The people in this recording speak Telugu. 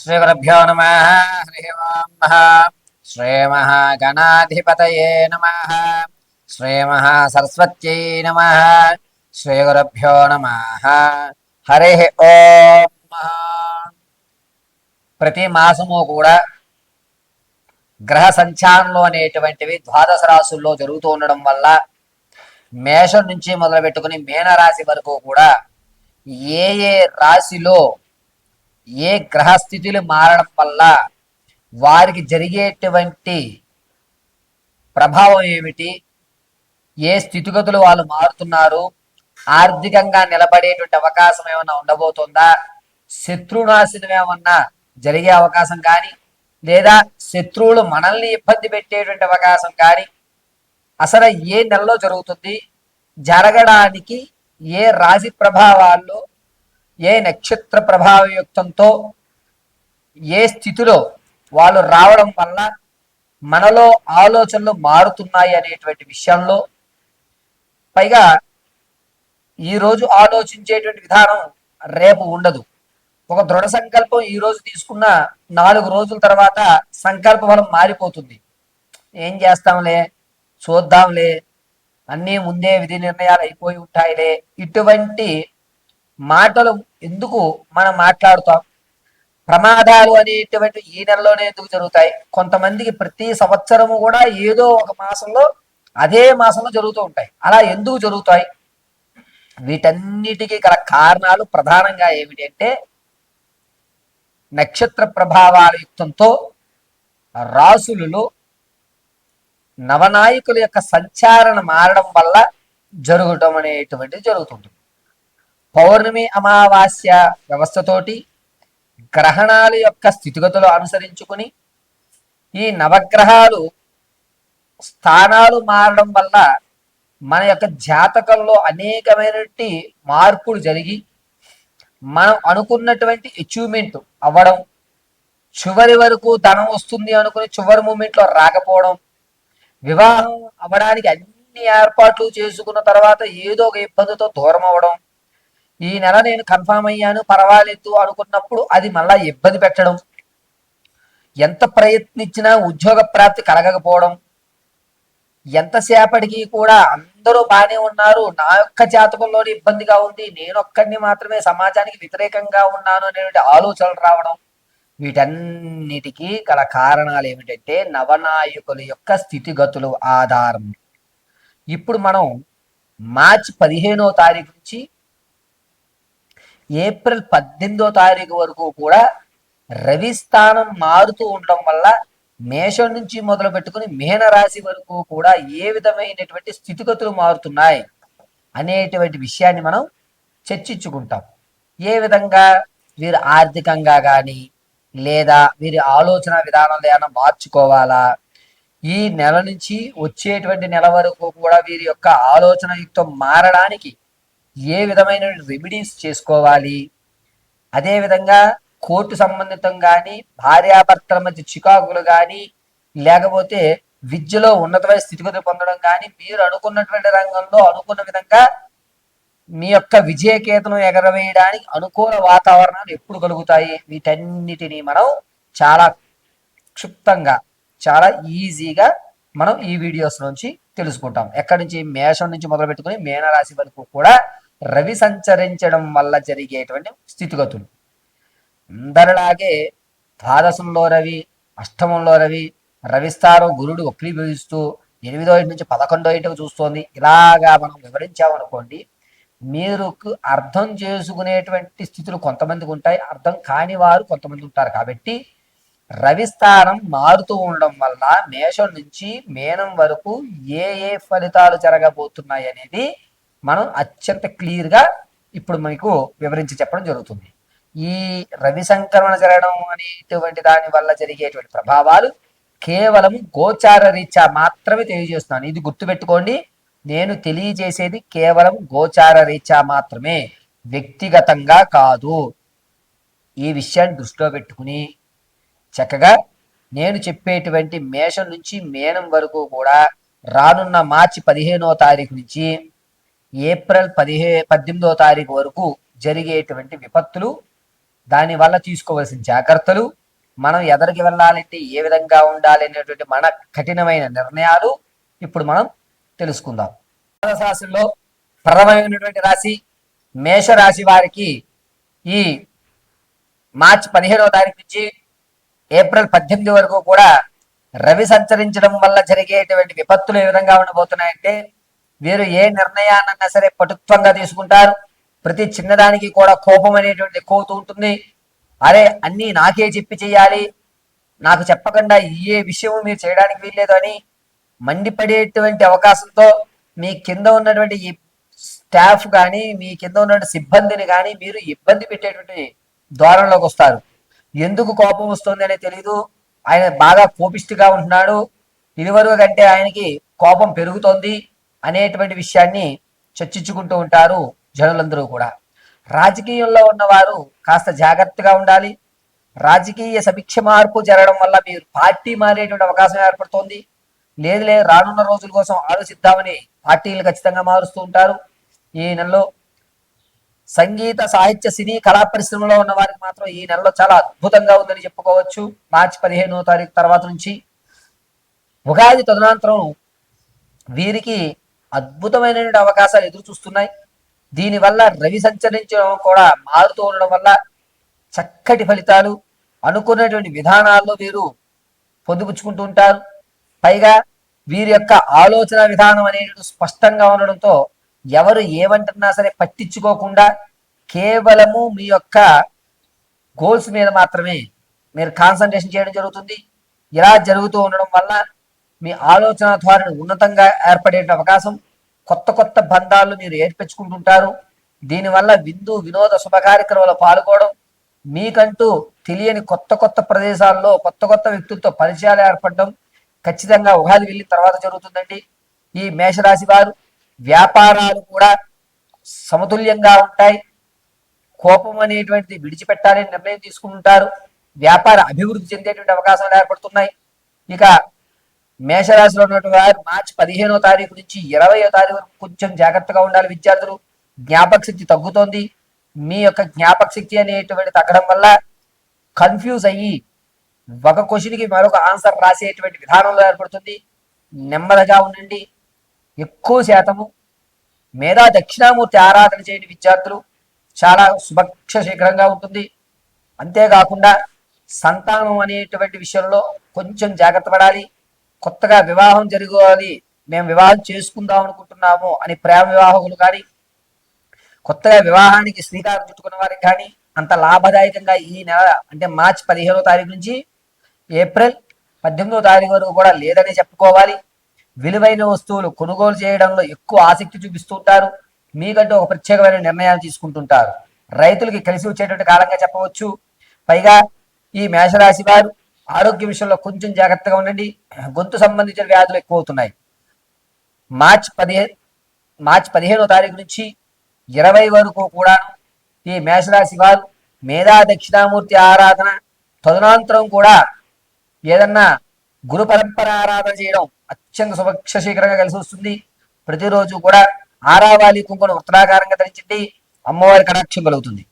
శ్రీగురుభ్యో నమః. హరి ఓం నమః. శ్రీమహాగణాధిపతయే నమః. శ్రీమహాసరస్వత్యై నమః. శ్రీగురుభ్యో నమః. హరి ఓం నమః. ప్రతి మాసము కూడా గ్రహ సంచారంలో అనేటువంటివి ద్వాదశ రాశుల్లో జరుగుతూ ఉండడం వల్ల మేషం నుంచి మొదలు పెట్టుకుని మీనరాశి వరకు కూడా ఏ ఏ రాశిలో ఏ గ్రహస్థితులు మారడం వల్ల వారికి జరిగేటువంటి ప్రభావం ఏమిటి, ఏ స్థితిగతులు వాళ్ళు మారుతున్నారు, ఆర్థికంగా నిలబడేటువంటి అవకాశం ఏమన్నా ఉండబోతుందా, శత్రునాశనం ఏమన్నా జరిగే అవకాశం కానీ, లేదా శత్రువులు మనల్ని ఇబ్బంది పెట్టేటువంటి అవకాశం కానీ అసలు ఏ నెలలో జరుగుతుంది, జరగడానికి ఏ రాశి ప్రభావాల్లో ఏ నక్షత్ర ప్రభావయుక్తంతో ఏ స్థితిలో వాళ్ళు రావడం వల్ల మనలో ఆలోచనలు మారుతున్నాయి అనేటువంటి విషయంలో, పైగా ఈరోజు ఆలోచించేటువంటి విధానం రేపు ఉండదు. ఒక దృఢ సంకల్పం ఈరోజు తీసుకున్న 4 రోజుల తర్వాత సంకల్ప బలం మారిపోతుంది. ఏం చేస్తాంలే, చూద్దాంలే, అన్నీ ముందే విధి నిర్ణయాలు అయిపోయి ఉంటాయిలే, ఇటువంటి మాటలు ఎందుకు మనం మాట్లాడుతాం? ప్రమాదాలు అనేటువంటి ఈ నెలలోనే ఎందుకు జరుగుతాయి? కొంతమందికి ప్రతి సంవత్సరము కూడా ఏదో ఒక మాసంలో అదే మాసంలో జరుగుతూ ఉంటాయి. అలా ఎందుకు జరుగుతాయి? వీటన్నిటికీ గల కారణాలు ప్రధానంగా ఏమిటంటే నక్షత్ర ప్రభావాల యుక్తంతో రాసులలో నవనాయకుల యొక్క సంచారణ మారడం వల్ల జరగటం అనేటువంటిది జరుగుతుంది. పౌర్ణమి అమావాస్య వ్యవస్థతోటి గ్రహణాల యొక్క స్థితిగతులు అనుసరించుకుని ఈ నవగ్రహాలు స్థానాలు మారడం వల్ల మన యొక్క జాతకంలో అనేకమైనటువంటి మార్పులు జరిగి మనం అనుకున్నటువంటి అచీవ్మెంట్ అవ్వడం, చివరి వరకు ధనం వస్తుంది అనుకుని చివరి మూమెంట్లో రాకపోవడం, వివాహం అవ్వడానికి అన్ని ఏర్పాట్లు చేసుకున్న తర్వాత ఏదో ఒక ఇబ్బందితో దూరం అవ్వడం, ఈ నెల నేను కన్ఫామ్ అయ్యాను పర్వాలేదు అనుకున్నప్పుడు అది మళ్ళా ఇబ్బంది పెట్టడం, ఎంత ప్రయత్నించినా ఉద్యోగ ప్రాప్తి కలగకపోవడం, ఎంతసేపటికి కూడా అందరూ బాగానే ఉన్నారు, నా యొక్క జాతకంలోనే ఇబ్బందిగా ఉంది, నేనొక్కడిని మాత్రమే సమాజానికి వ్యతిరేకంగా ఉన్నాను అనేటువంటి ఆలోచనలు రావడం, వీటన్నిటికీ గల కారణాలు ఏమిటంటే నవనాయకుల యొక్క స్థితిగతులు ఆధారం. ఇప్పుడు మనం మార్చి 15వ తారీఖు నుంచి ఏప్రిల్ 18వ తారీఖు వరకు కూడా రవి స్థానం మారుతూ ఉండడం వల్ల మేషం నుంచి మొదలు పెట్టుకుని మీనరాశి వరకు కూడా ఏ విధమైనటువంటి స్థితిగతులు మారుతున్నాయి అనేటువంటి విషయాన్ని మనం చర్చించుకుంటాం. ఏ విధంగా వీరు ఆర్థికంగా కానీ లేదా వీరి ఆలోచన విధానాలు ఏమైనా మార్చుకోవాలా, ఈ నెల నుంచి వచ్చేటువంటి నెల వరకు కూడా వీరి యొక్క ఆలోచన యుక్తం మారడానికి ఏ విధమైన రెమెడీస్ చేసుకోవాలి, అదేవిధంగా కోర్టు సంబంధితం కానీ భార్యాభర్తల మధ్య చికాకులు కానీ లేకపోతే విద్యలో ఉన్నతమైన స్థితిగతులు పొందడం కానీ మీరు అనుకున్నటువంటి రంగంలో అనుకున్న విధంగా మీ యొక్క విజయకేతనం ఎగరవేయడానికి అనుకూల వాతావరణాలు ఎప్పుడు కలుగుతాయి, వీటన్నిటినీ మనం చాలా క్షుప్తంగా చాలా ఈజీగా మనం ఈ వీడియోస్ నుంచి తెలుసుకుంటాం. ఎక్కడి నుంచి? మేషం నుంచి మొదలు పెట్టుకుని మీనరాశి వరకు కూడా రవి సంచరించడం వల్ల జరిగేటువంటి స్థితిగతులు. అందరిలాగే ద్వాదశంలో రవి, అష్టమంలో రవి, రవిస్థానం గురుడు వక్రీభవిస్తూ 8వ ఇంటి నుంచి 11వ ఇంటికి చూస్తోంది. ఇలాగా మనం వివరించామనుకోండి, మీరు అర్థం చేసుకునేటువంటి స్థితులు కొంతమందికి ఉంటాయి, అర్థం కాని వారు కొంతమంది ఉంటారు. కాబట్టి రవిస్థానం మారుతూ ఉండడం వల్ల మేషం నుంచి మీనం వరకు ఏ ఏ ఫలితాలు జరగబోతున్నాయి అనేది మనం అత్యంత క్లియర్గా ఇప్పుడు మీకు వివరించి చెప్పడం జరుగుతుంది. ఈ రవి సంక్రమణ జరగడం అనేటువంటి దాని వల్ల జరిగేటువంటి ప్రభావాలు కేవలం గోచార రీత్యా మాత్రమే తెలియజేస్తున్నాను. ఇది గుర్తుపెట్టుకోండి, నేను తెలియజేసేది కేవలం గోచార రీత్యా మాత్రమే, వ్యక్తిగతంగా కాదు. ఈ విషయాన్ని దృష్టిలో పెట్టుకుని చక్కగా నేను చెప్పేటువంటి మేషం నుంచి మీనం వరకు కూడా రానున్న మార్చి 15వ తారీఖు నుంచి ఏప్రిల్ 18వ తారీఖు వరకు జరిగేటువంటి విపత్తులు దానివల్ల తీసుకోవాల్సిన జాగ్రత్తలు, మనం ఎదరికి వెళ్ళాలంటే ఏ విధంగా ఉండాలి అనేటువంటి మన కఠినమైన నిర్ణయాలు ఇప్పుడు మనం తెలుసుకుందాం. రాశిలో ప్రథమైనటువంటి రాశి మేషరాశి వారికి ఈ మార్చి 15వ తారీఖు నుంచి ఏప్రిల్ 18 వరకు కూడా రవి సంచరించడం వల్ల జరిగేటువంటి విపత్తులు ఏ విధంగా ఉండబోతున్నాయంటే, వీరు ఏ నిర్ణయాన్నైనా సరే పటుత్వంగా తీసుకుంటారు. ప్రతి చిన్నదానికి కూడా కోపం అనేటువంటి ఎక్కువతూ ఉంటుంది. అరే అన్నీ నాకే చెప్పి చేయాలి, నాకు చెప్పకుండా ఏ విషయం మీరు చేయడానికి వీల్లేదు అని మండిపడేటువంటి అవకాశంతో మీ కింద ఉన్నటువంటి ఈ స్టాఫ్ కానీ మీ కింద ఉన్నటువంటి సిబ్బందిని కానీ మీరు ఇబ్బంది పెట్టేటువంటి ధోరణిలోకి వస్తారు. ఎందుకు కోపం వస్తుంది అనేది తెలీదు. ఆయన బాగా కోపిష్టిగా ఉంటున్నాడు, ఇదివరకు కంటే ఆయనకి కోపం పెరుగుతోంది అనేటువంటి విషయాన్ని చర్చించుకుంటూ ఉంటారు జనులందరూ కూడా. రాజకీయంలో ఉన్నవారు కాస్త జాగ్రత్తగా ఉండాలి. రాజకీయ సమీక్ష మార్పు జరగడం వల్ల మీరు పార్టీ మారేటువంటి అవకాశం ఏర్పడుతోంది. లేదులే రానున్న రోజుల కోసం ఆలోచిద్దామని పార్టీలు ఖచ్చితంగా మారుస్తూ ఉంటారు. ఈ నెలలో సంగీత సాహిత్య సినీ కళా పరిశ్రమలో ఉన్న వారికి మాత్రం ఈ నెలలో చాలా అద్భుతంగా ఉందని చెప్పుకోవచ్చు. మార్చి 15వ తారీఖు తర్వాత నుంచి ఉగాది తదనంతరం వీరికి అద్భుతమైనటువంటి అవకాశాలు ఎదురు చూస్తున్నాయి. దీనివల్ల రవి సంచరించడం కూడా మారుతూ ఉండడం వల్ల చక్కటి ఫలితాలు అనుకున్నటువంటి విధానాల్లో వీరు పొందుపుచ్చుకుంటూ ఉంటారు. పైగా వీరి యొక్క ఆలోచన విధానం అనేది స్పష్టంగా ఉండడంతో ఎవరు ఏమంటున్నా సరే పట్టించుకోకుండా కేవలము మీ యొక్క గోల్స్ మీద మాత్రమే మీరు కాన్సన్ట్రేషన్ చేయడం జరుగుతుంది. ఇలా జరుగుతూ ఉండడం వల్ల మీ ఆలోచన ధోరణి ఉన్నతంగా ఏర్పడే అవకాశం, కొత్త కొత్త బంధాలు మీరు ఏర్పరచుకుంటుంటారు. దీనివల్ల విందు వినోద శుభ కార్యక్రమాల్లో పాల్గొనడం, మీకంటూ తెలియని కొత్త కొత్త ప్రదేశాల్లో కొత్త కొత్త వ్యక్తులతో పరిచయాలు ఏర్పడడం ఖచ్చితంగా ఉగాది వెళ్ళిన తర్వాత జరుగుతుందండి. ఈ మేషరాశి వారు వ్యాపారాలు కూడా సమతుల్యంగా ఉంటాయి. కోపం అనేటువంటిది విడిచిపెట్టాలని నిర్ణయం తీసుకుంటారు. వ్యాపార అభివృద్ధి చెందేటువంటి అవకాశాలు ఏర్పడుతున్నాయి. ఇక మేషరాశిలో ఉన్నటువంటి వారు మార్చి 15వ తారీఖు నుంచి 20వ తారీఖు వరకు కొంచెం జాగ్రత్తగా ఉండాలి. విద్యార్థులు జ్ఞాపక శక్తి తగ్గుతోంది. మీ యొక్క జ్ఞాపక శక్తి అనేటువంటి తగ్గడం వల్ల కన్ఫ్యూజ్ అయ్యి ఒక క్వశ్చన్కి మరొక ఆన్సర్ రాసేటువంటి విధానంలో ఏర్పడుతుంది. నెమ్మదిగా ఉండండి. ఎక్కువ శాతము మేధా దక్షిణామూర్తి ఆరాధన చేయని విద్యార్థులు చాలా శుభక్ష శీఘ్రంగా ఉంటుంది. అంతేకాకుండా సంతానం అనేటువంటి విషయంలో కొంచెం జాగ్రత్త పడాలి. కొత్తగా వివాహం జరగాలి, మేము వివాహం చేసుకుందాం అనుకుంటున్నాము అని ప్రేమ వివాహకులు కానీ, కొత్తగా వివాహానికి శ్రీకారం చుట్టుకున్న వారికి కానీ అంత లాభదాయకంగా ఈ నెల అంటే మార్చి 15వ తారీఖు నుంచి ఏప్రిల్ 18వ తారీఖు వరకు కూడా లేదని చెప్పుకోవాలి. విలువైన వస్తువులు కొనుగోలు చేయడంలో ఎక్కువ ఆసక్తి చూపిస్తూ ఉంటారు. మీకంటూ ఒక ప్రత్యేకమైన నిర్ణయాలు తీసుకుంటుంటారు. రైతులకి కలిసి వచ్చేటువంటి కాలంగా చెప్పవచ్చు. పైగా ఈ మేషరాశి వారు ఆరోగ్య విషయంలో కొంచెం జాగ్రత్తగా ఉండండి. గొంతు సంబంధించిన వ్యాధులు ఎక్కువ అవుతున్నాయి. మార్చి 15వ తారీఖు నుంచి 20 వరకు కూడా ఈ మేషరాశి వారు మేధా దక్షిణామూర్తి ఆరాధన, తదనంతరం కూడా ఏదన్నా గురు పరంపర ఆరాధన చేయడం అత్యంత శుభక్ష శీఘ్రంగా కలిసి వస్తుంది. ప్రతిరోజు కూడా ఆరావాలి కుంకుమ వృత్తాకారంగా ధరించండి. అమ్మవారి కటాక్షం కలుగుతుంది.